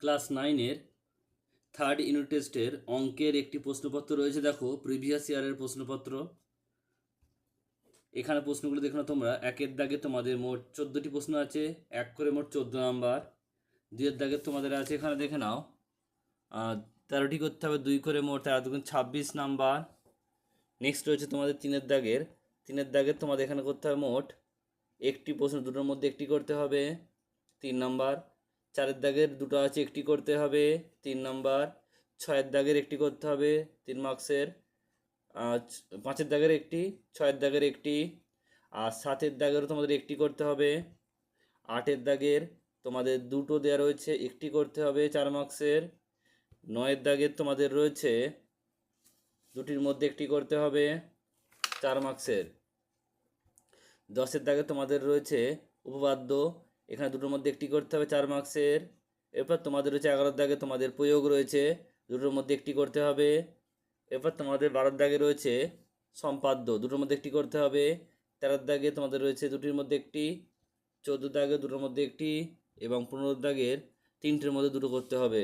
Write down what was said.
Class 9-এর third unit টেস্টের অঙ্কের একটি প্রশ্নপত্র রয়েছে। দেখো প্রিভিয়াস ইয়ারের প্রশ্নপত্র। এখানে প্রশ্নগুলো দেখো না তোমরা। একের দাগে তোমাদের মোট 14টি প্রশ্ন আছে, এক করে মোট 14 নাম্বার। দুইয়ের দাগে তোমাদের আছে, এখানে দেখে নাও, 13টি করতে হবে, 2 করে মোট 13 দুগুণ 26 নাম্বার। নেক্সট রয়েছে তোমাদের তিনের দাগের তোমাদের এখানে করতে হবে মোট একটি প্রশ্ন, দুটোর মধ্যে একটি করতে হবে, 3 নাম্বার। 4-এর দাগের দুটো আছে, একটি করতে হবে, 3 নাম্বার। 6-এর দাগের একটি করতে হবে, 3 মার্কসের। 5-এর দাগের একটি, 6-এর দাগের একটি, আর 7-এর দাগেরও তোমাদের একটি করতে হবে। 8-এর দাগের তোমাদের দুটো দেওয়া রয়েছে, একটি করতে হবে, 4 মার্কসের। 9-এর দাগের তোমাদের রয়েছে দুটির মধ্যে একটি করতে হবে, 4 মার্কসের। 10-এর দাগে তোমাদের রয়েছে উপপাদ্য, এখানে দুটোর মধ্যে একটি করতে হবে, 4 মার্কসের। এরপর তোমাদের রয়েছে 11-এর দাগে তোমাদের প্রয়োগ রয়েছে, দুটোর মধ্যে একটি করতে হবে। এরপর তোমাদের 12-এর দাগে রয়েছে সম্পাদ্য, দুটোর মধ্যে একটি করতে হবে। 13-এর দাগে তোমাদের রয়েছে দুটির মধ্যে একটি, 14-এর দাগে দুটোর মধ্যে একটি, এবং 15-এর দাগের 3টের মধ্যে দুটো করতে হবে।